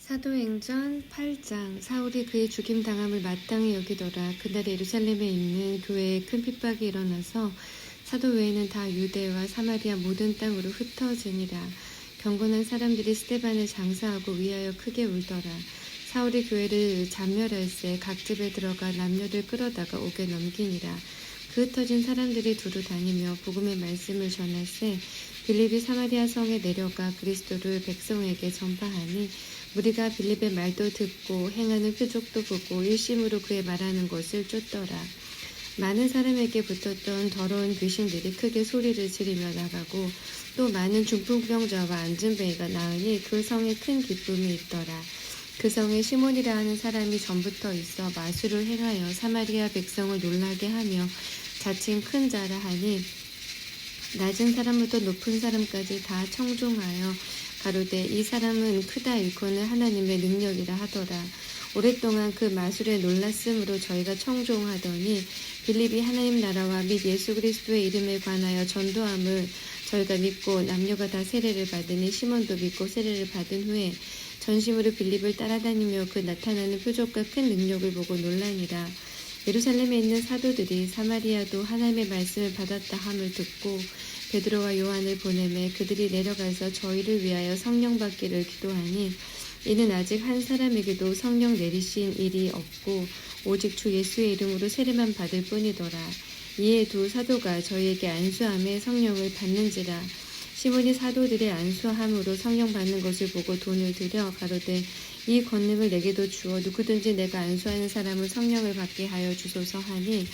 사도행전 8장. 사울이 그의 죽임당함을 마땅히 여기더라. 그날 예루살렘에 있는 교회에 큰 핍박이 일어나서 사도 외에는 다 유대와 사마리아 모든 땅으로 흩어지니라. 경건한 사람들이 스데반을 장사하고 위하여 크게 울더라. 사울이 교회를 잔멸할새 각 집에 들어가 남녀들 끌어다가 옥에 넘기니라. 그 흩어진 사람들이 두루 다니며 복음의 말씀을 전할새 빌립이 사마리아 성에 내려가 그리스도를 백성에게 전파하니 무리가 빌립의 말도 듣고 행하는 표적도 보고 일심으로 그의 말하는 것을 쫓더라. 많은 사람에게 붙었던 더러운 귀신들이 크게 소리를 지르며 나가고 또 많은 중풍병자와 안진뱅이가 나으니 그 성에 큰 기쁨이 있더라. 그 성에 시몬이라 하는 사람이 전부터 있어 마술을 행하여 사마리아 백성을 놀라게 하며 자칭 큰 자라 하니 낮은 사람부터 높은 사람까지 다 청종하여 가로되 이 사람은 크다 일컫는 하나님의 능력이라 하더라. 오랫동안 그 마술에 놀랐으므로 저희가 청종하더니 빌립이 하나님 나라와 및 예수 그리스도의 이름에 관하여 전도함을 저희가 믿고 남녀가 다 세례를 받으니 시몬도 믿고 세례를 받은 후에 전심으로 빌립을 따라다니며 그 나타나는 표적과 큰 능력을 보고 놀라니라. 예루살렘에 있는 사도들이 사마리아도 하나님의 말씀을 받았다 함을 듣고 베드로와 요한을 보내매 그들이 내려가서 저희를 위하여 성령 받기를 기도하니 이는 아직 한 사람에게도 성령 내리신 일이 없고 오직 주 예수의 이름으로 세례만 받을 뿐이더라. 이에 두 사도가 저희에게 안수함에 성령을 받는지라. 시몬이 사도들의 안수함으로 성령 받는 것을 보고 돈을 들여 가로되 이 권능을 내게도 주어 누구든지 내가 안수하는 사람은 성령을 받게 하여 주소서 하니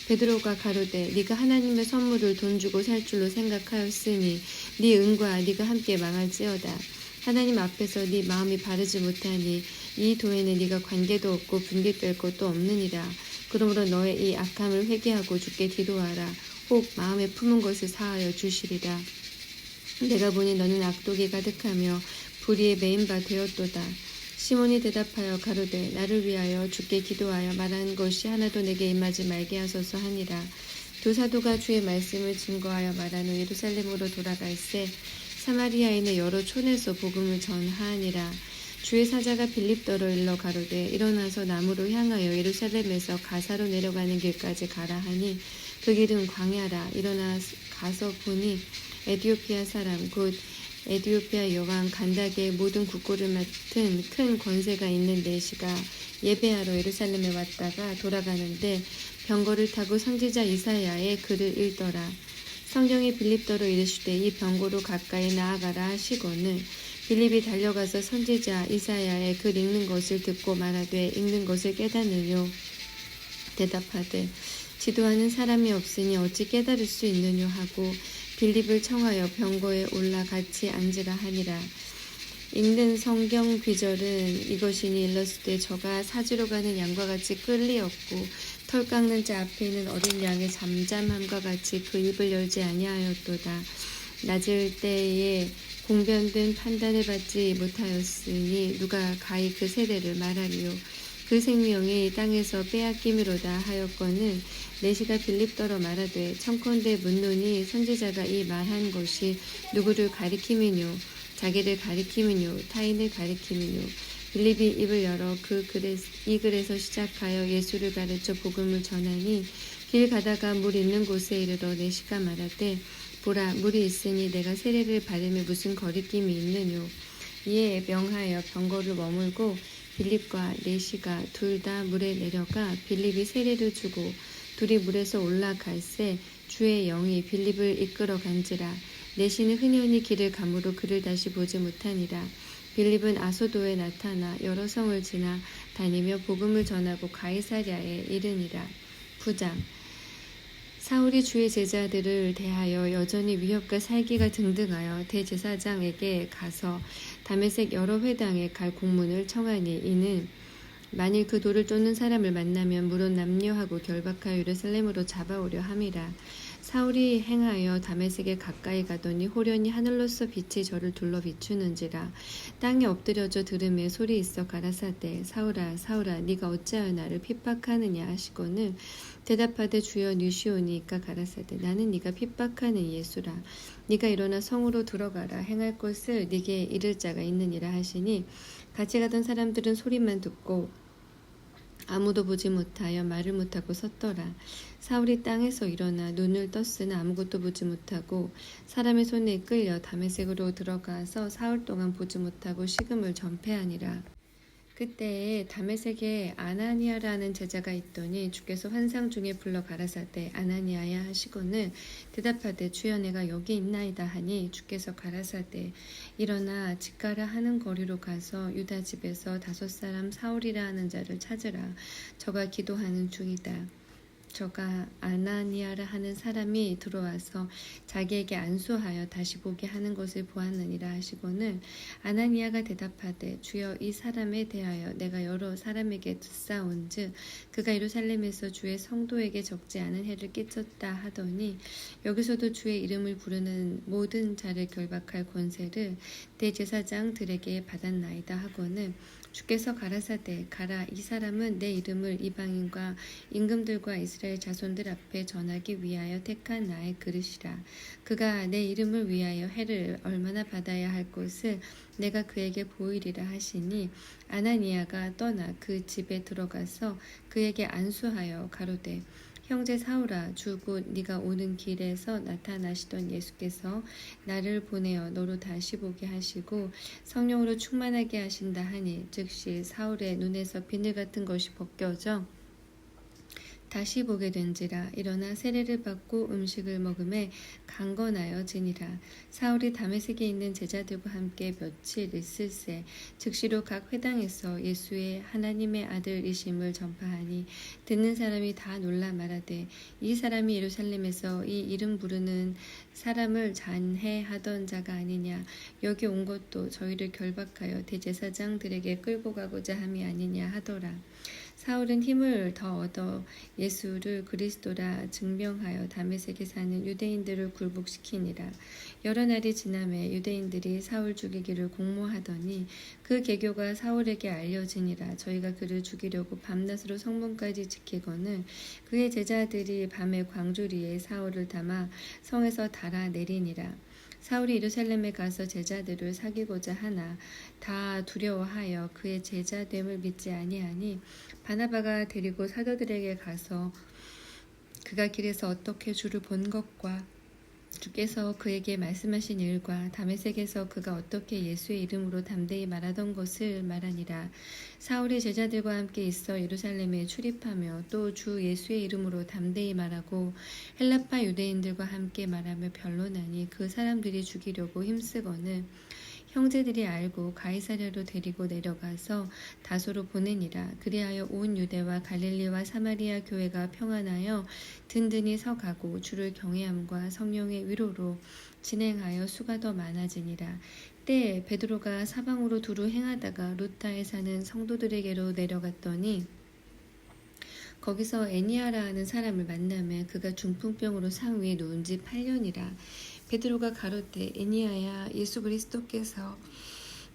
베드로가 가로되 네가 하나님의 선물을 돈 주고 살 줄로 생각하였으니 네 은과 네가 함께 망할지어다. 하나님 앞에서 네 마음이 바르지 못하니 이 도에는 네가 관계도 없고 분biệt 것도 없느니라. 그러므로 너의 이 악함을 회개하고 주께 기도하라. 혹 마음에 품은 것을 사하여 주시리라. 내가 보니 너는 악독이 가득하며 불의에 매인 바 되었도다. 시몬이 대답하여 가로되 나를 위하여 주께 기도하여 말하는 것이 하나도 내게 임하지 말게 하소서 하니라. 두 사도가 주의 말씀을 증거하여 말한 후 예루살렘으로 돌아갈새 사마리아인의 여러 촌에서 복음을 전하니라. 주의 사자가 빌립더러 일러 가로되 일어나서 남으로 향하여 예루살렘에서 가사로 내려가는 길까지 가라 하니 그 길은 광야라. 일어나 가서 보니 에디오피아 사람 곧 에디오피아 여왕 간다게의 모든 국고를 맡은 큰 권세가 있는 내시가 예배하러 예루살렘에 왔다가 돌아가는데 병거를 타고 선지자 이사야의 글을 읽더라. 성경이 빌립더러 이르시되 이 병고로 가까이 나아가라 하시거늘 빌립이 달려가서 선지자 이사야의 글 읽는 것을 듣고 말하되 읽는 것을 깨닫느뇨. 대답하되 지도하는 사람이 없으니 어찌 깨달을 수 있느뇨 하고 빌립을 청하여 병거에 올라 같이 앉으라 하니라. 읽는 성경 귀절은 이것이니 일렀을 저가 사지로 가는 양과 같이 끌리었고 털 깎는 자 앞에 있는 어린 양의 잠잠함과 같이 그 입을 열지 아니하였도다. 낮을 때에 공변된 판단을 받지 못하였으니 누가 가히 그 세대를 말하리요. 그 생명이 땅에서 빼앗김이로다 하였거늘 내시가 빌립더러 말하되 청컨대 묻노니 선지자가 이 말한 것이 누구를 가리킴이뇨 자기를 가리킴이뇨 타인을 가리킴이뇨. 빌립이 입을 열어 이 글에서 시작하여 예수를 가르쳐 복음을 전하니 길 가다가 물 있는 곳에 이르러 내시가 말하되 보라 물이 있으니 내가 세례를 받음에 무슨 거리낌이 있느뇨. 이에 명하여 병거를 머물고 빌립과 내시가 둘 다 물에 내려가 빌립이 세례를 주고 둘이 물에서 올라갈새 주의 영이 빌립을 이끌어 간지라. 내시는 흔연히 길을 가므로 그를 다시 보지 못하니라. 빌립은 아소도에 나타나 여러 성을 지나 다니며 복음을 전하고 가이사랴에 이르니라. 9장. 사울이 주의 제자들을 대하여 여전히 위협과 살기가 등등하여 대제사장에게 가서 다메섹 여러 회당에 갈 공문을 청하니 이는 만일 그 돌을 쫓는 사람을 만나면 물론 남녀하고 결박하여 예루살렘으로 잡아오려 함이라. 사울이 행하여 다메섹에 가까이 가더니 호련히 하늘로서 빛이 저를 둘러 비추는지라. 땅에 엎드려져 들음에 소리 있어 가라사대 사울아 사울아 네가 어찌하여 나를 핍박하느냐 하시거늘 대답하되 주여 느시오니까 가라사대 나는 네가 핍박하는 예수라. 네가 일어나 성으로 들어가라. 행할 것을 네게 이를 자가 있느니라 하시니 같이 가던 사람들은 소리만 듣고 아무도 보지 못하여 말을 못하고 섰더라. 사울이 땅에서 일어나 눈을 떴으나 아무것도 보지 못하고 사람의 손에 이끌려 다메섹으로 들어가서 사흘 동안 보지 못하고 식음을 전폐하니라. 그때에 다메섹에 아나니아라는 제자가 있더니 주께서 환상 중에 불러 가라사대 아나니아야 하시거늘 대답하되 주여 내가 여기 있나이다 하니 주께서 가라사대 일어나 직가라 하는 거리로 가서 유다 집에서 5사람 사울이라 하는 자를 찾으라. 저가 기도하는 중이다. 저가 아나니아라 하는 사람이 들어와서 자기에게 안수하여 다시 보게 하는 것을 보았느니라 하시고는 아나니아가 대답하되 주여 이 사람에 대하여 내가 여러 사람에게 듣사온즉 그가 예루살렘에서 주의 성도에게 적지 않은 해를 끼쳤다 하더니 여기서도 주의 이름을 부르는 모든 자를 결박할 권세를 대제사장들에게 받았나이다 하고는 주께서 가라사대 가라 이 사람은 내 이름을 이방인과 임금들과 이스라엘 자손들 앞에 전하기 위하여 택한 나의 그릇이라. 그가 내 이름을 위하여 해를 얼마나 받아야 할 것을 내가 그에게 보이리라 하시니 아나니아가 떠나 그 집에 들어가서 그에게 안수하여 가로되 형제 사울아 주 곧 네가 오는 길에서 나타나시던 예수께서 나를 보내어 너로 다시 보게 하시고 성령으로 충만하게 하신다 하니 즉시 사울의 눈에서 비늘 같은 것이 벗겨져 다시 보게 된지라. 일어나 세례를 받고 음식을 먹음에 강건하여 지니라. 사울이 다메섹에 있는 제자들과 함께 며칠 있을새 즉시로 각 회당에서 예수의 하나님의 아들이심을 전파하니 듣는 사람이 다 놀라 말하되 이 사람이 예루살렘에서 이 이름 부르는 사람을 잔해하던 자가 아니냐. 여기 온 것도 저희를 결박하여 대제사장들에게 끌고 가고자 함이 아니냐 하더라. 사울은 힘을 더 얻어 예수를 그리스도라 증명하여 다메섹에 사는 유대인들을 굴복시키니라. 여러 날이 지나매 유대인들이 사울 죽이기를 공모하더니 그 계교가 사울에게 알려지니라. 저희가 그를 죽이려고 밤낮으로 성문까지 지키거늘 그의 제자들이 밤에 광주리에 사울을 담아 성에서 달아내리니라. 사울이 예루살렘에 가서 제자들을 사귀고자 하나 다 두려워하여 그의 제자됨을 믿지 아니하니 바나바가 데리고 사도들에게 가서 그가 길에서 어떻게 주를 본 것과 주께서 그에게 말씀하신 일과 다메섹에서 그가 어떻게 예수의 이름으로 담대히 말하던 것을 말하니라. 사울이 제자들과 함께 있어 예루살렘에 출입하며 또 주 예수의 이름으로 담대히 말하고 헬라파 유대인들과 함께 말하며 변론하니 그 사람들이 죽이려고 힘쓰거늘 형제들이 알고 가이사랴로 데리고 내려가서 다소로 보내니라. 그리하여 온 유대와 갈릴리와 사마리아 교회가 평안하여 든든히 서가고 주를 경외함과 성령의 위로로 진행하여 수가 더 많아지니라. 때에 베드로가 사방으로 두루 행하다가 루타에 사는 성도들에게로 내려갔더니 거기서 애니아라 하는 사람을 만나며 그가 중풍병으로 상 위에 누운 지 8년이라. 베드로가 가로되 애니아야 예수 그리스도께서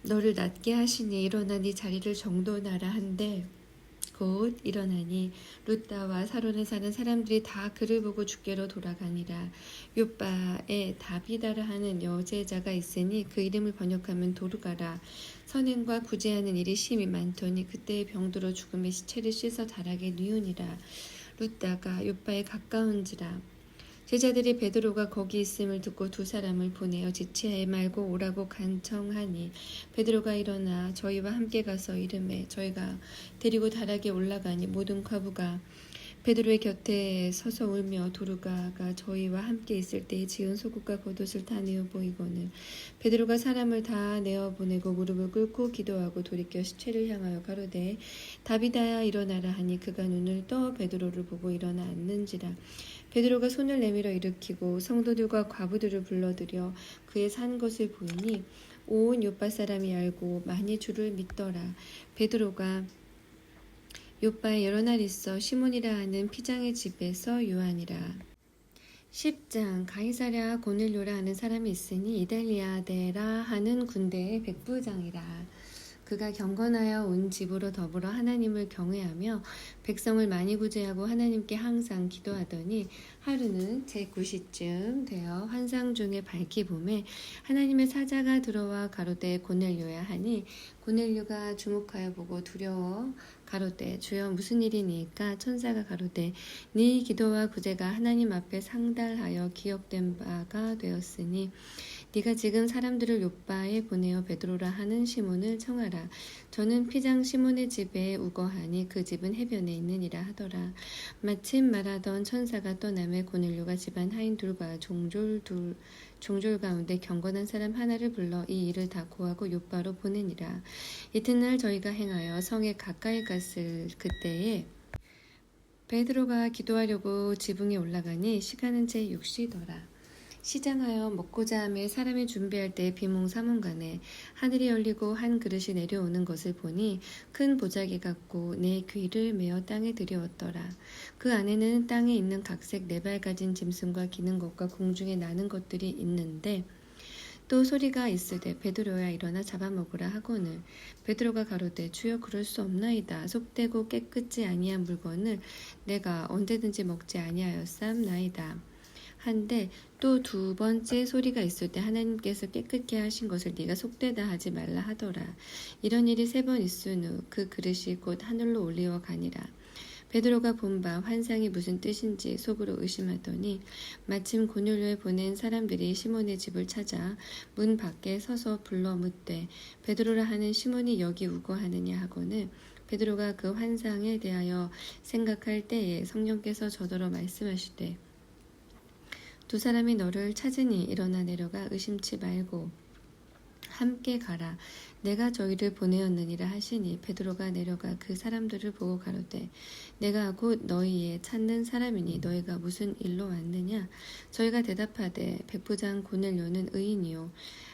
너를 낫게 하시니 일어나 네 자리를 정돈하라 한데 곧 일어나니 루다와 사론에 사는 사람들이 다 그를 보고 주께로 돌아가니라. 요바에 다비다라 하는 여제자가 있으니 그 이름을 번역하면 도르가라. 선행과 구제하는 일이 심히 많더니 그때의 병들어 죽음의 시체를 씻어 다락에 뉘우니라. 루다가 요바에 가까운지라. 제자들이 베드로가 거기 있음을 듣고 2사람을 보내어 지체하지 말고 오라고 간청하니 베드로가 일어나 저희와 함께 가서 이르매 저희가 데리고 다락에 올라가니 모든 과부가 베드로의 곁에 서서 울며 도르가가 저희와 함께 있을 때에 지은 속옷과 겉옷을 다 내어 보이고는 베드로가 사람을 다 내어 보내고 무릎을 꿇고 기도하고 돌이켜 시체를 향하여 가로되 다비다야 일어나라 하니 그가 눈을 떠 베드로를 보고 일어나 앉는지라. 베드로가 손을 내밀어 일으키고 성도들과 과부들을 불러들여 그의 산 것을 보이니 온 요파 사람이 알고 많이 주를 믿더라. 베드로가 요파에 여러 날 있어 시몬이라 하는 피장의 집에서 유하니라. 10장 가이사랴 고넬료라 하는 사람이 있으니 이달리아데라 하는 군대의 백부장이라. 그가 경건하여 온 집으로 더불어 하나님을 경외하며 백성을 많이 구제하고 하나님께 항상 기도하더니 하루는 제9시쯤 되어 환상 중에 밝히 보매 하나님의 사자가 들어와 가로되 고넬료야 하니 고넬료가 주목하여 보고 두려워 가로되 주여 무슨 일이니까 천사가 가로되 네 기도와 구제가 하나님 앞에 상달하여 기억된 바가 되었으니 네가 지금 사람들을 요빠에 보내어 베드로라 하는 시몬을 청하라. 저는 피장 시몬의 집에 우거하니 그 집은 해변에 있느니라 하더라. 마침 말하던 천사가 떠나매 고넬료가 집안 하인 둘과 종졸 가운데 경건한 사람 하나를 불러 이 일을 다 고하고 요빠로 보내니라. 이튿날 저희가 행하여 성에 가까이 갔을 그때에 베드로가 기도하려고 지붕에 올라가니 시간은 제6시더라. 시장하여 먹고자 하며 사람이 준비할 때 비몽사몽간에 하늘이 열리고 한 그릇이 내려오는 것을 보니 큰 보자기 같고 내 귀를 메어 땅에 들여왔더라. 그 안에는 땅에 있는 각색 4발 가진 짐승과 기는 것과 공중에 나는 것들이 있는데 또 소리가 있으되 베드로야 일어나 잡아먹으라 하거늘 베드로가 가로되 주여 그럴 수 없나이다. 속되고 깨끗지 아니한 물건을 내가 언제든지 먹지 아니하였사옵나이다. 한데 또 2번째 소리가 있을 때 하나님께서 깨끗게 하신 것을 네가 속되다 하지 말라 하더라. 이런 일이 3번 있은 후 그 그릇이 곧 하늘로 올리어 가니라. 베드로가 본 바 환상이 무슨 뜻인지 속으로 의심하더니 마침 고넬료에 보낸 사람들이 시몬의 집을 찾아 문 밖에 서서 불러 묻되 베드로라 하는 시몬이 여기 우거하느냐 하거늘 베드로가 그 환상에 대하여 생각할 때에 성령께서 저더러 말씀하시되 2 사람이 너를 찾으니 일어나 내려가 의심치 말고 함께 가라. 내가 저희를 보내었느니라 하시니 베드로가 내려가 그 사람들을 보고 가로되 내가 곧 너희의 찾는 사람이니 너희가 무슨 일로 왔느냐. 저희가 대답하되 백부장 고넬료는 의인이요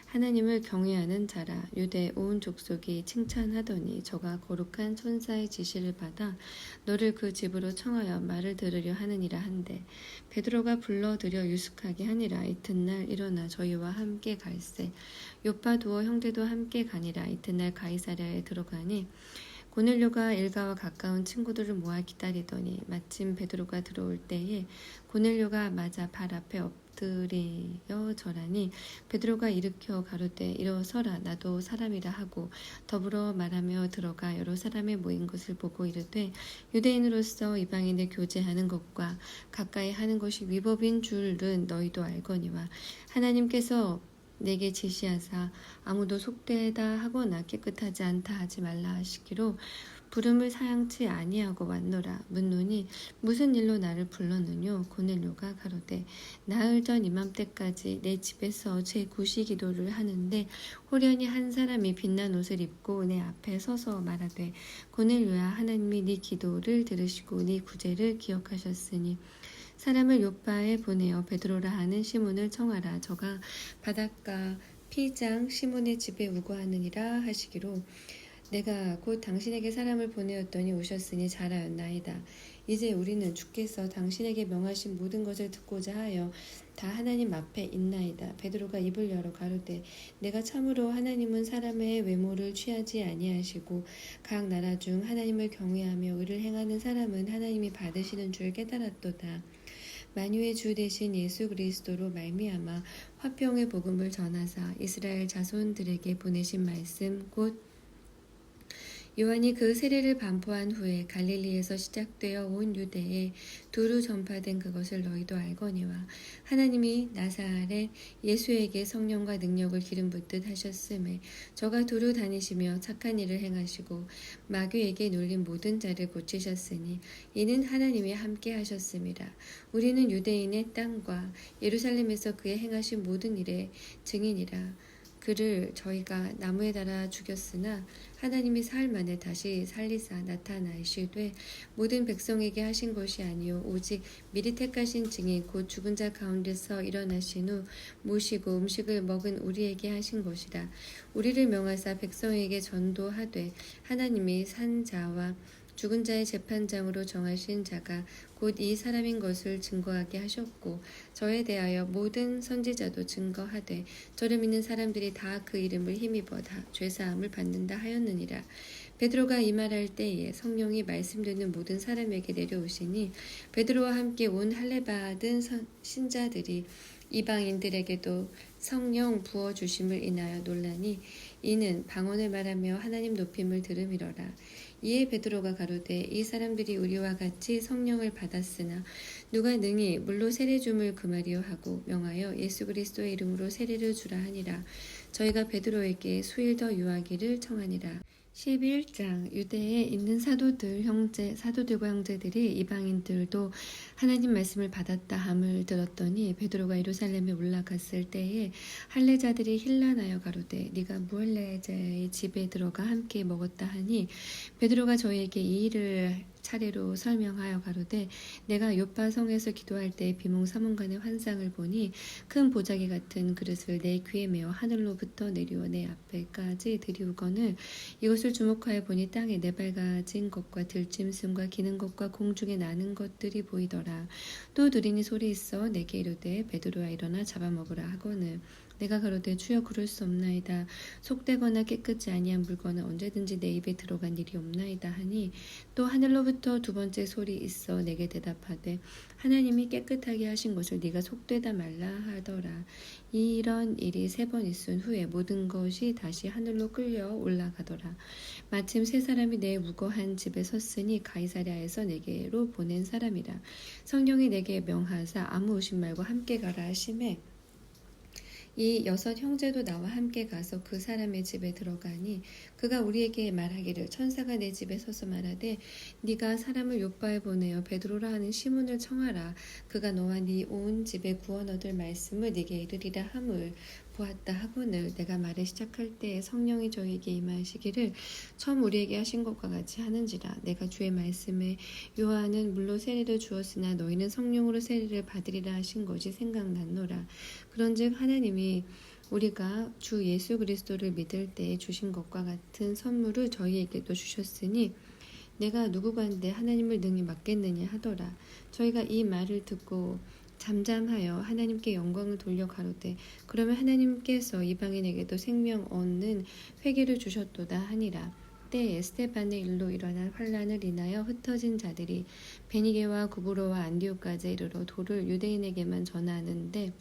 하나님을 경외하는 자라. 유대 온 족속이 칭찬하더니 저가 거룩한 천사의 지시를 받아 너를 그 집으로 청하여 말을 들으려 하느니라 한데 베드로가 불러들여 유숙하게 하니라. 이튿날 일어나 저희와 함께 갈새 요파 두어 형제도 함께 가니라. 이튿날 가이사랴에 들어가니 고넬료가 일가와 가까운 친구들을 모아 기다리더니 마침 베드로가 들어올 때에 고넬료가 맞아 발 앞에 엎드려 절하니 베드로가 일으켜 가로되 일어서라 나도 사람이라 하고 더불어 말하며 들어가 여러 사람의 모인 것을 보고 이르되 유대인으로서 이방인을 교제하는 것과 가까이 하는 것이 위법인 줄은 너희도 알거니와 하나님께서 내게 지시하사 아무도 속되다 하거나 깨끗하지 않다 하지 말라 하시기로 부름을 사양치 아니하고 왔노라. 묻노니 무슨 일로 나를 불렀느뇨. 고넬료가 가로되 나흘 전 이맘때까지 내 집에서 제9시 기도를 하는데 호련히 한 사람이 빛난 옷을 입고 내 앞에 서서 말하되 고넬료야 하나님이 네 기도를 들으시고 네 구제를 기억하셨으니 사람을 요빠에 보내어 베드로라 하는 시몬을 청하라. 저가 바닷가 피장 시몬의 집에 우거하느니라 하시기로 내가 곧 당신에게 사람을 보내었더니 오셨으니 잘하였나이다. 이제 우리는 주께서 당신에게 명하신 모든 것을 듣고자 하여 다 하나님 앞에 있나이다. 베드로가 입을 열어 가로되 내가 참으로 하나님은 사람의 외모를 취하지 아니하시고 각 나라 중 하나님을 경외하며 의를 행하는 사람은 하나님이 받으시는 줄 깨달았도다. 만유의 주 되신 예수 그리스도로 말미암아 화평의 복음을 전하사 이스라엘 자손들에게 보내신 말씀 곧 요한이 그 세례를 반포한 후에 갈릴리에서 시작되어 온 유대에 두루 전파된 그것을 너희도 알거니와 하나님이 나사렛 예수에게 성령과 능력을 기름 붓듯 하셨음에 저가 두루 다니시며 착한 일을 행하시고 마귀에게 눌린 모든 자를 고치셨으니 이는 하나님이 함께 하셨음이라. 우리는 유대인의 땅과 예루살렘에서 그의 행하신 모든 일의 증인이라. 그를 저희가 나무에 달아 죽였으나 하나님이 사흘 만에 다시 살리사 나타나시되 모든 백성에게 하신 것이 아니요 오직 미리 택하신 증인 곧 죽은 자 가운데서 일어나신 후 모시고 음식을 먹은 우리에게 하신 것이라. 우리를 명하사 백성에게 전도하되 하나님이 산 자와 죽은 자의 재판장으로 정하신 자가 곧 이 사람인 것을 증거하게 하셨고 저에 대하여 모든 선지자도 증거하되 저를 믿는 사람들이 다 그 이름을 힘입어 다 죄사함을 받는다 하였느니라. 베드로가 이 말할 때에 성령이 말씀듣는 모든 사람에게 내려오시니 베드로와 함께 온 할례 받은 신자들이 이방인들에게도 성령 부어주심을 인하여 놀라니 이는 방언을 말하며 하나님 높임을 들음이러라. 이에 베드로가 가로되 이 사람들이 우리와 같이 성령을 받았으나 누가 능히 물로 세례 줌을 금하리요 하고 명하여 예수 그리스도의 이름으로 세례를 주라 하니라. 저희가 베드로에게 수일 더 유하기를 청하니라. 11장 유대에 있는 사도들과 형제들이 이방인들도 하나님 말씀을 받았다 함을 들었더니 베드로가 예루살렘에 올라갔을 때에 할례자들이 힐난하여 가로되 네가 무할례자의 집에 들어가 함께 먹었다 하니 베드로가 저희에게 이 일을 차례로 설명하여 가로되 내가 요파 성에서 기도할 때 비몽사몽간의 환상을 보니 큰 보자기 같은 그릇을 내 귀에 메어 하늘로부터 내려오 내 앞에까지 들이우거늘 이것을 주목하여 보니 땅에 네 발가진 것과 들짐승과 기는 것과 공중에 나는 것들이 보이더라. 또 두린이 소리 있어 내게 이르되 베드로야 일어나 잡아먹으라 하거늘 내가 가로되 주여 그럴 수 없나이다. 속되거나 깨끗이 아니한 물건은 언제든지 내 입에 들어간 일이 없나이다 하니 또 하늘로부터 두 번째 소리 있어 내게 대답하되 하나님이 깨끗하게 하신 것을 네가 속되다 말라 하더라. 이런 일이 3번 있은 후에 모든 것이 다시 하늘로 끌려 올라가더라. 마침 3사람이 내 무거한 집에 섰으니 가이사랴에서 내게로 보낸 사람이라. 성령이 내게 명하사 아무 의심 말고 함께 가라 하시매 이 6 형제도 나와 함께 가서 그 사람의 집에 들어가니 그가 우리에게 말하기를 천사가 내 집에 서서 말하되 네가 사람을 요빠에 보내어 베드로라 하는 시몬을 청하라. 그가 너와 네 온 집에 구원 얻을 말씀을 네게 이르리라 함을 보았다 하거늘 내가 말을 시작할 때에 성령이 저에게 임하시기를 처음 우리에게 하신 것과 같이 하는지라. 내가 주의 말씀에 요한은 물로 세례를 주었으나 너희는 성령으로 세례를 받으리라 하신 것이 생각났노라. 그런즉 하나님이 우리가 주 예수 그리스도를 믿을 때에 주신 것과 같은 선물을 저희에게도 주셨으니 내가 누구간데 하나님을 능히 맡겠느냐 하더라. 저희가 이 말을 듣고 잠잠하여 하나님께 영광을 돌려 가로되 그러면 하나님께서 이방인에게도 생명 얻는 회개를 주셨도다 하니라. 때에 스데반의 일로 일어난 환란을 인하여 흩어진 자들이 베니게와 구브로와 안디옥까지 이르러 도를 유대인에게만 전하는데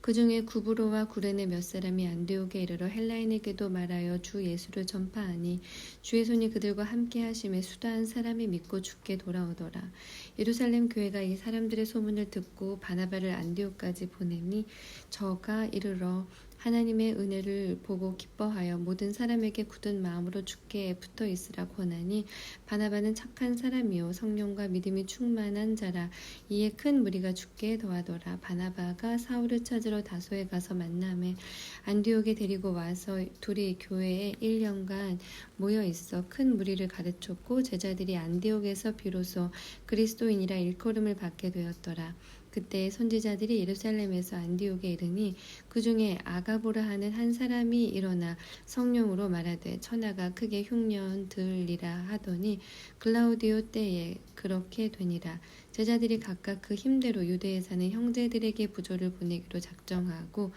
그 중에 구브로와 구레네 몇 사람이 안디옥에 이르러 헬라인에게도 말하여 주 예수를 전파하니 주의 손이 그들과 함께 하심에 수다한 사람이 믿고 주께 돌아오더라. 예루살렘 교회가 이 사람들의 소문을 듣고 바나바를 안디옥까지 보내니 저가 이르러 하나님의 은혜를 보고 기뻐하여 모든 사람에게 굳은 마음으로 주께 붙어 있으라 권하니 바나바는 착한 사람이요 성령과 믿음이 충만한 자라. 이에 큰 무리가 주께 더하더라. 바나바가 사울을 찾으러 다소에 가서 만나매 안디옥에 데리고 와서 둘이 교회에 1년간 모여 있어 큰 무리를 가르쳤고 제자들이 안디옥에서 비로소 그리스도인이라 일컬음을 받게 되었더라. 그때 선지자들이 예루살렘에서 안디옥에 이르니 그 중에 아가보라 하는 한 사람이 일어나 성령으로 말하되 천하가 크게 흉년 들리라 하더니 글라우디오 때에 그렇게 되니라. 제자들이 각각 그 힘대로 유대에 사는 형제들에게 부조를 보내기로 작정하고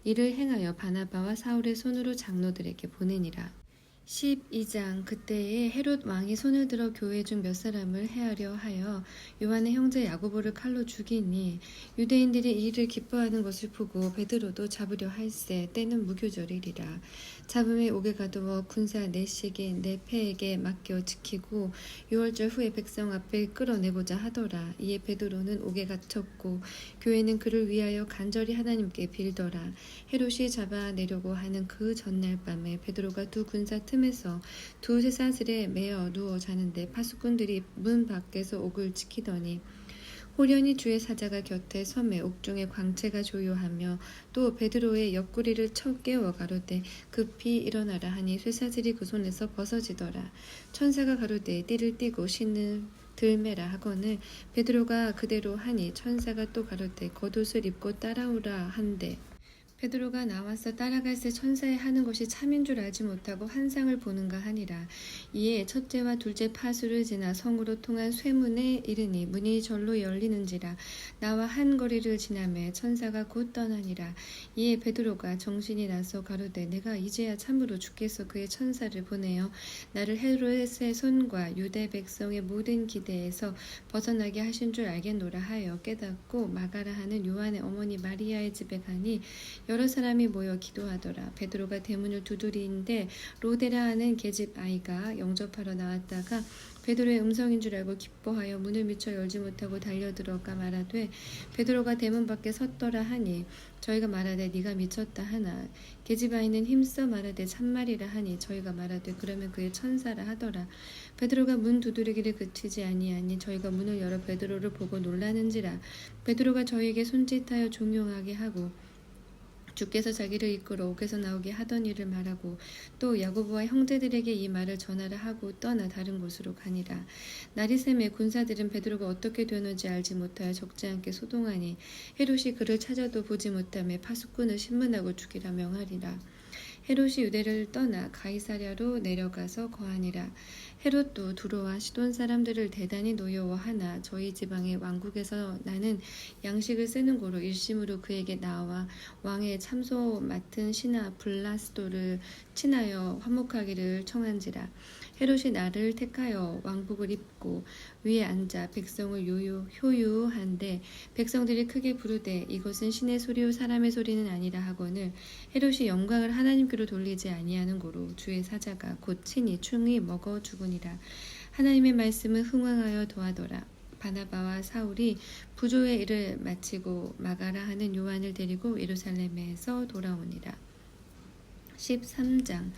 이를 행하여 바나바와 사울의 손으로 장로들에게 보내니라. 12장 그때에 헤롯 왕이 손을 들어 교회 중 몇 사람을 해하려 하여 요한의 형제 야고보를 칼로 죽이니 유대인들이 이 일을 기뻐하는 것을 보고 베드로도 잡으려 할세 때는 무교절이리라. 잡음에 옥에 가두어 군사 넷씩인 네 패에게 맡겨 지키고 6월절 후에 백성 앞에 끌어내고자 하더라. 이에 베드로는 옥에 갇혔고 교회는 그를 위하여 간절히 하나님께 빌더라. 헤롯이 잡아내려고 하는 그 전날 밤에 베드로가 두 군사 틈에서 두 쇠사슬에 매어 누워 자는데 파수꾼들이 문 밖에서 옥을 지키더니 호련히 주의 사자가 곁에 섬에 옥중에 광채가 조요하며 또 베드로의 옆구리를 쳐 깨워 가로되 급히 일어나라 하니 쇠사슬이 그 손에서 벗어지더라. 천사가 가로되 띠를 띠고 신을 들매라 하거늘 베드로가 그대로 하니 천사가 또 가로되 겉옷을 입고 따라오라 한대 베드로가 나와서 따라갈새 천사의 하는 것이 참인 줄 알지 못하고 환상을 보는가 하니라. 이에 첫째와 둘째 파수를 지나 성으로 통한 쇠문에 이르니 문이 절로 열리는지라. 나와 한 거리를 지나매 천사가 곧 떠나니라. 이에 베드로가 정신이 나서 가로되 내가 이제야 참으로 주께서 그의 천사를 보내어 나를 헤롯의 손과 유대 백성의 모든 기대에서 벗어나게 하신 줄 알겠노라 하여 깨닫고 마가라 하는 요한의 어머니 마리아의 집에 가니 여러 사람이 모여 기도하더라. 베드로가 대문을 두드리는데 로데라 하는 계집 아이가 영접하러 나왔다가 베드로의 음성인 줄 알고 기뻐하여 문을 미처 열지 못하고 달려들어가 말하되 베드로가 대문 밖에 섰더라 하니 저희가 말하되 네가 미쳤다 하나 계집 아이는 힘써 말하되 참말이라 하니 저희가 말하되 그러면 그의 천사라 하더라. 베드로가 문 두드리기를 그치지 아니하니 저희가 문을 열어 베드로를 보고 놀라는지라. 베드로가 저희에게 손짓하여 종용하게 하고 주께서 자기를 이끌어 옥에서 나오게 하던 일을 말하고 또 야고보와 형제들에게 이 말을 전하라 하고 떠나 다른 곳으로 가니라. 날이 새매 군사들은 베드로가 어떻게 되었는지 알지 못하여 적지 않게 소동하니 헤롯이 그를 찾아도 보지 못하며 파수꾼을 신문하고 죽이라 명하리라. 헤롯이 유대를 떠나 가이사랴로 내려가서 거하니라. 헤롯도 두로와 시돈 사람들을 대단히 노여워하나 저희 지방의 왕국에서 나는 양식을 쓰는 고로 일심으로 그에게 나와 왕의 참소 맡은 신하 블라스도를 친하여 화목하기를 청한지라. 헤롯이 나를 택하여 왕복을 입고 위에 앉아 백성을 효유한데 백성들이 크게 부르되 이것은 신의 소리요 사람의 소리는 아니라 하거늘 헤롯이 영광을 하나님께로 돌리지 아니하는 고로 주의 사자가 곧 친히 충이 먹어 죽으니라. 하나님의 말씀은 흥왕하여 더하더라. 바나바와 사울이 부조의 일을 마치고 마가라 하는 요한을 데리고 예루살렘에서 돌아오니라. 13장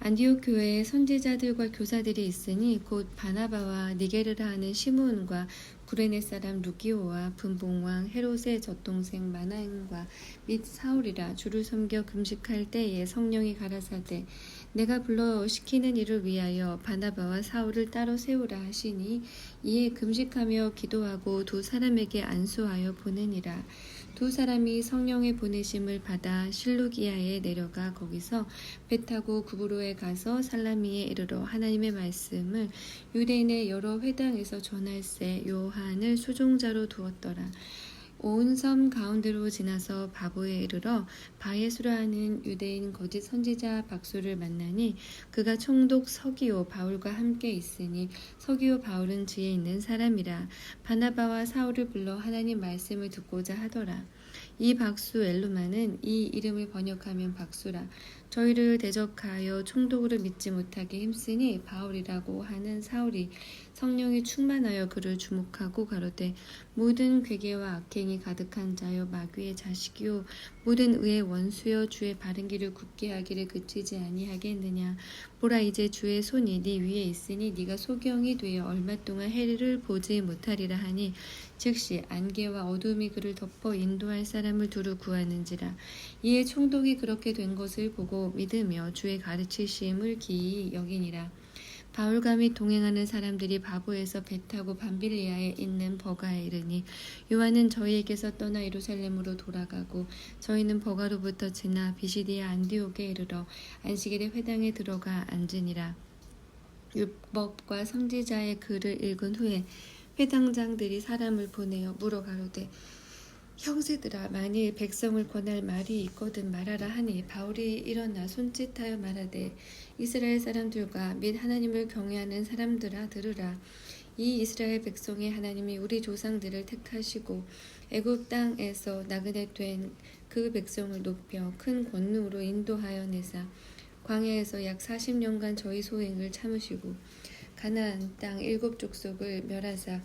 안디옥 교회에 선지자들과 교사들이 있으니 곧 바나바와 니게르라 하는 시므온과 구레네 사람 루기오와 분봉왕 헤롯의 젖동생 마나엔과 및 사울이라. 주를 섬겨 금식할 때에 성령이 가라사대 내가 불러 시키는 일을 위하여 바나바와 사울을 따로 세우라 하시니 이에 금식하며 기도하고 두 사람에게 안수하여 보내니라. 두 사람이 성령의 보내심을 받아 실루기아에 내려가 거기서 배 타고 구브로에 가서 살라미에 이르러 하나님의 말씀을 유대인의 여러 회당에서 전할세 요한을 수종자로 두었더라. 온 섬 가운데로 지나서 바보에 이르러 바예수라 하는 유대인 거짓 선지자 박수를 만나니 그가 총독 서기오 바울과 함께 있으니 서기오 바울은 지혜 있는 사람이라. 바나바와 사울을 불러 하나님 말씀을 듣고자 하더라. 이 박수 엘루마는 이 이름을 번역하면 박수라. 저희를 대적하여 총독으로 믿지 못하게 힘쓰니 바울이라고 하는 사울이 성령이 충만하여 그를 주목하고 가로되 모든 괴계와 악행이 가득한 자여 마귀의 자식이요 모든 의의 원수여 주의 바른 길을 굳게 하기를 그치지 아니하겠느냐. 보라 이제 주의 손이 네 위에 있으니 네가 소경이 되어 얼마 동안 해를 보지 못하리라 하니 즉시 안개와 어둠이 그를 덮어 인도할 사람을 두루 구하는지라. 이에 총독이 그렇게 된 것을 보고 믿으며 주의 가르치심을 기이 여기니라. 바울과 및 동행하는 사람들이 바보에서 배 타고 밤빌리아에 있는 버가에 이르니 요한은 저희에게서 떠나 예루살렘으로 돌아가고 저희는 버가로부터 지나 비시디아 안디옥에 이르러 안식일의 회당에 들어가 앉으니라. 율법과 선지자의 글을 읽은 후에 회당장들이 사람을 보내어 물어 가로되 형제들아 만일 백성을 권할 말이 있거든 말하라 하니 바울이 일어나 손짓하여 말하되 이스라엘 사람들과 및 하나님을 경외하는 사람들아 들으라. 이 이스라엘 백성의 하나님이 우리 조상들을 택하시고 애굽 땅에서 나그네 된 그 백성을 높여 큰 권능으로 인도하여 내사 광야에서 약 40년간 저희 소행을 참으시고 가나안 땅 7족속을 멸하사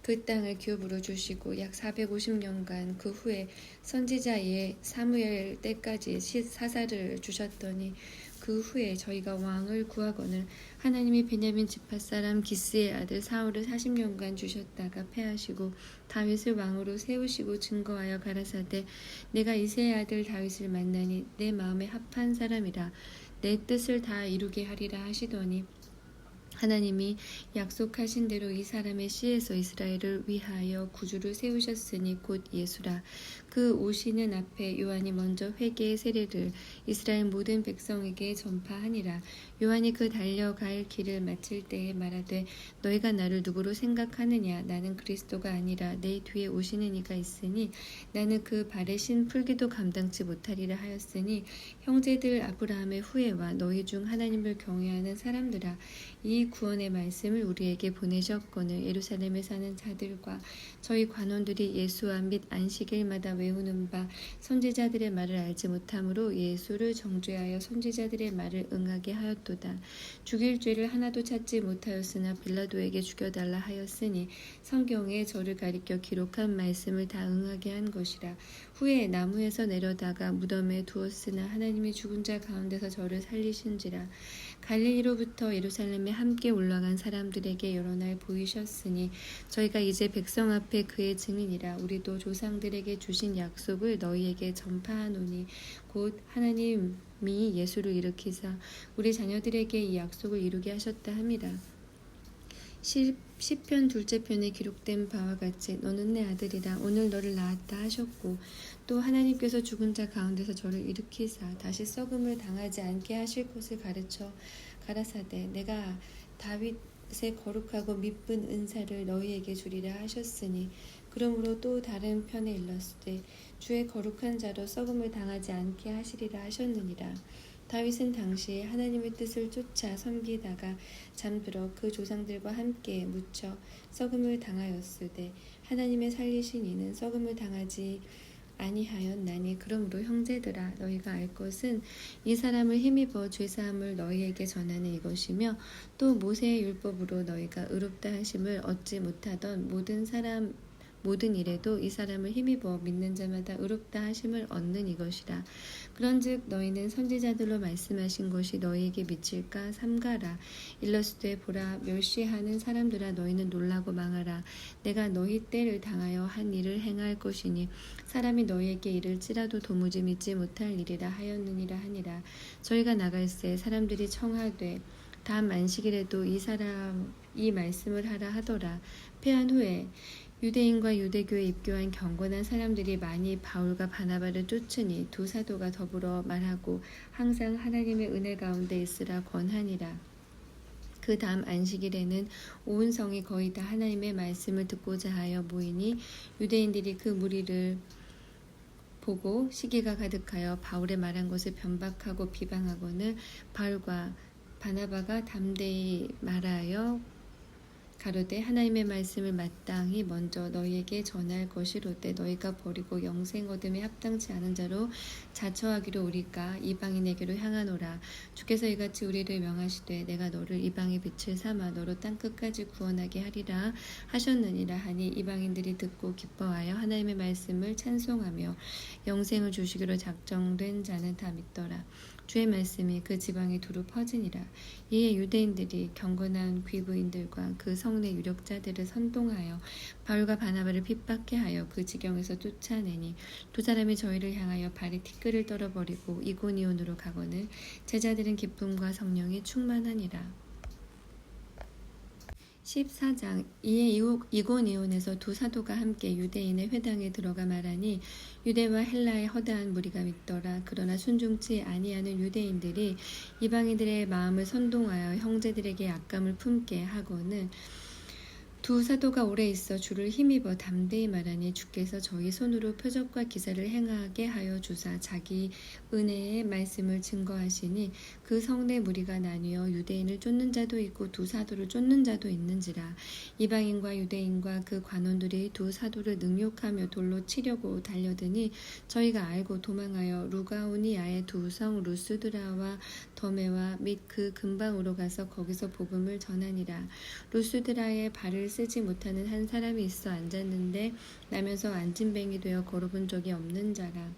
그 땅을 기업으로 주시고 약 450년간 그 후에 선지자의 사무엘 때까지 사사를 주셨더니 그 후에 저희가 왕을 구하거늘 하나님이 베냐민 지파 사람 기스의 아들 사울을 40년간 주셨다가 패하시고 다윗을 왕으로 세우시고 증거하여 가라사대 내가 이새의 아들 다윗을 만나니 내 마음에 합한 사람이라 내 뜻을 다 이루게 하리라 하시더니 하나님이 약속하신 대로 이 사람의 씨에서 이스라엘을 위하여 구주를 세우셨으니 곧 예수라. 그 오시는 앞에 요한이 먼저 회개의 세례를 이스라엘 모든 백성에게 전파하니라. 요한이 그 달려갈 길을 마칠 때에 말하되 너희가 나를 누구로 생각하느냐? 나는 그리스도가 아니라 내 뒤에 오시는 이가 있으니 나는 그 발에 신 풀기도 감당치 못하리라 하였으니 형제들 아브라함의 후예와 너희 중 하나님을 경외하는 사람들아, 이 구원의 말씀을 우리에게 보내셨거늘 예루살렘에 사는 자들과 저희 관원들이 예수와 및 안식일마다 외우는 바 선지자들의 말을 알지 못함으로 예수를 정죄하여 선지자들의 말을 응하게 하였도다. 죽일 죄를 하나도 찾지 못하였으나 빌라도에게 죽여달라 하였으니 성경에 저를 가리켜 기록한 말씀을 다 응하게 한 것이라. 후에 나무에서 내려다가 무덤에 두었으나 하나님이 죽은 자 가운데서 저를 살리신지라. 갈릴리로부터 예루살렘에 함께 올라간 사람들에게 여러 날 보이셨으니 저희가 이제 백성 앞에 그의 증인이라. 우리도 조상들에게 주신 약속을 너희에게 전파하노니 곧 하나님이 예수를 일으키사 우리 자녀들에게 이 약속을 이루게 하셨다 함이라. 시편 둘째 편에 기록된 바와 같이 너는 내 아들이라 오늘 너를 낳았다 하셨고, 또 하나님께서 죽은 자 가운데서 저를 일으키사 다시 썩음을 당하지 않게 하실 것을 가르쳐 가라사대 내가 다윗의 거룩하고 미쁜 은사를 너희에게 주리라 하셨으니, 그러므로 또 다른 편에 일렀으되 주의 거룩한 자로 썩음을 당하지 않게 하시리라 하셨느니라. 다윗은 당시에 하나님의 뜻을 쫓아 섬기다가 잠들어 그 조상들과 함께 묻혀 썩음을 당하였으되 하나님의 살리신 이는 썩음을 당하지 아니하였나니. 그러므로 형제들아, 너희가 알 것은 이 사람을 힘입어 죄사함을 너희에게 전하는 이것이며, 또 모세의 율법으로 너희가 의롭다 하심을 얻지 못하던 모든 일에도 이 사람을 힘입어 믿는 자마다 의롭다 하심을 얻는 이것이라. 그런즉 너희는 선지자들로 말씀하신 것이 너희에게 미칠까 삼가라. 일러스되 보라, 멸시하는 사람들아, 너희는 놀라고 망하라. 내가 너희 때를 당하여 한 일을 행할 것이니 사람이 너희에게 이를지라도 도무지 믿지 못할 일이라 하였느니라 하니라. 저희가 나갈새 사람들이 청하되 다음 안식일에도 이 말씀을 하라 하더라. 패한 후에 유대인과 유대교에 입교한 경건한 사람들이 많이 바울과 바나바를 쫓으니 두 사도가 더불어 말하고 항상 하나님의 은혜 가운데 있으라 권하니라. 그 다음 안식일에는 온 성이 거의 다 하나님의 말씀을 듣고자 하여 모이니 유대인들이 그 무리를 보고 시기가 가득하여 바울의 말한 것을 변박하고 비방하거늘 바울과 바나바가 담대히 말하여 가로되 하나님의 말씀을 마땅히 먼저 너희에게 전할 것이로되 너희가 버리고 영생 얻음에 합당치 않은 자로 자처하기로 우리가 이방인에게로 향하노라. 주께서 이같이 우리를 명하시되 내가 너를 이방의 빛을 삼아 너로 땅끝까지 구원하게 하리라 하셨느니라 하니, 이방인들이 듣고 기뻐하여 하나님의 말씀을 찬송하며 영생을 주시기로 작정된 자는 다 믿더라. 주의 말씀이 그 지방에 두루 퍼지니라. 이에 유대인들이 경건한 귀부인들과 그 성내 유력자들을 선동하여 바울과 바나바를 핍박해 하여 그 지경에서 쫓아내니 두 사람이 저희를 향하여 발에 티끌을 떨어버리고 이고니온으로 가거늘 제자들은 기쁨과 성령이 충만하니라. 14장. 이에 이고니온에서 두 사도가 함께 유대인의 회당에 들어가 말하니 유대와 헬라의 허다한 무리가 믿더라. 그러나 순종치 아니하는 유대인들이 이방인들의 마음을 선동하여 형제들에게 악감을 품게 하고는 두 사도가 오래 있어 주를 힘입어 담대히 말하니 주께서 저희 손으로 표적과 기사를 행하게 하여 주사 자기 은혜의 말씀을 증거하시니 그 성내 무리가 나뉘어 유대인을 쫓는 자도 있고 두 사도를 쫓는 자도 있는지라. 이방인과 유대인과 그 관원들이 두 사도를 능욕하며 돌로 치려고 달려드니 저희가 알고 도망하여 루가오니아의 두 성 루스드라와 더메와 및 그 근방으로 가서 거기서 복음을 전하니라. 루스드라에 발을 쓰지 못하는 한 사람이 있어 앉았는데 나면서 안진뱅이 되어 걸어본 적이 없는 자라.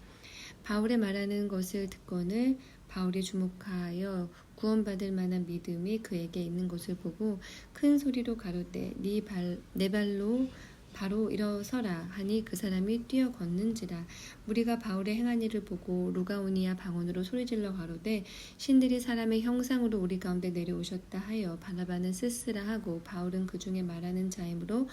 바울의 말하는 것을 듣고는 바울이 주목하여 구원받을 만한 믿음이 그에게 있는 것을 보고 큰 소리로 가로되 네 발로 바로 일어서라 하니 그 사람이 뛰어 걷는지라. 무리가 바울의 행한 일을 보고 루가오니아 방언으로 소리질러 가로되 신들이 사람의 형상으로 우리 가운데 내려오셨다 하여 바나바는 스스라 하고 바울은 그 중에 말하는 자이므로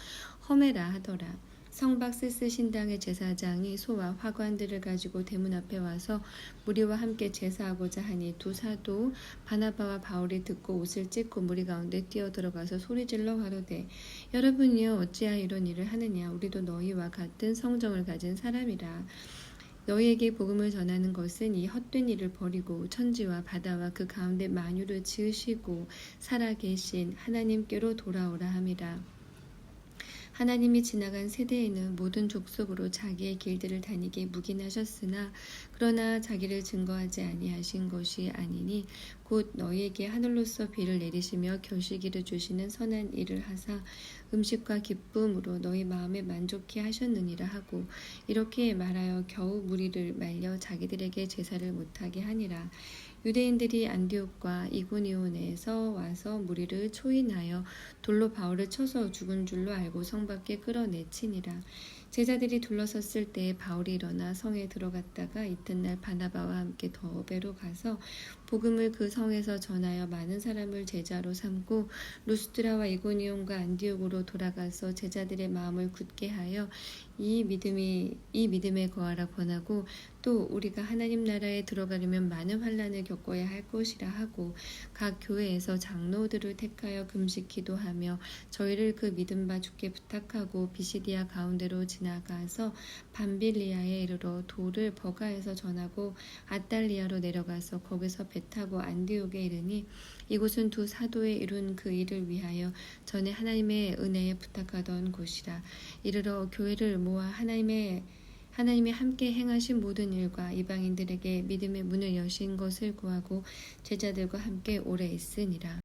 허메라 하더라. 성박스스 신당의 제사장이 소와 화관들을 가지고 대문 앞에 와서 무리와 함께 제사하고자 하니 두 사도 바나바와 바울이 듣고 옷을 찢고 무리 가운데 뛰어들어가서 소리질러 가로되 여러분이여 어찌하여 이런 일을 하느냐 우리도 너희와 같은 성정을 가진 사람이라 너희에게 복음을 전하는 것은 이 헛된 일을 버리고 천지와 바다와 그 가운데 만유를 지으시고 살아계신 하나님께로 돌아오라 함이라. 하나님이 지나간 세대에는 모든 족속으로 자기의 길들을 다니게 묵인하셨으나 그러나 자기를 증거하지 아니하신 것이 아니니 곧 너희에게 하늘로서 비를 내리시며 결실기를 주시는 선한 일을 하사 음식과 기쁨으로 너희 마음에 만족해 하셨느니라 하고 이렇게 말하여 겨우 무리를 말려 자기들에게 제사를 못하게 하니라. 유대인들이 안디옥과 이고니온에서 와서 무리를 초인하여 돌로 바울을 쳐서 죽은 줄로 알고 성 밖에 끌어내치니라. 제자들이 둘러섰을 때 바울이 일어나 성에 들어갔다가 이튿날 바나바와 함께 더베로 가서 복음을 그 성에서 전하여 많은 사람을 제자로 삼고 루스드라와 이고니온과 안디옥으로 돌아가서 제자들의 마음을 굳게 하여 이 믿음에 거하라 권하고 또 우리가 하나님 나라에 들어가려면 많은 환난을 겪어야 할 것이라 하고 각 교회에서 장로들을 택하여 금식 기도하며 저희를 그 믿음 바 주께 부탁하고 비시디아 가운데로 지나가서 밤빌리아에 이르러 도를 버가에서 전하고 아달리아로 내려가서 거기서 배 타고 안디옥에 이르니 이곳은 두 사도에 이룬 그 일을 위하여 전에 하나님의 은혜에 부탁하던 곳이라. 이르러 교회를 모아 하나님이 함께 행하신 모든 일과 이방인들에게 믿음의 문을 여신 것을 구하고 제자들과 함께 오래 있으니라.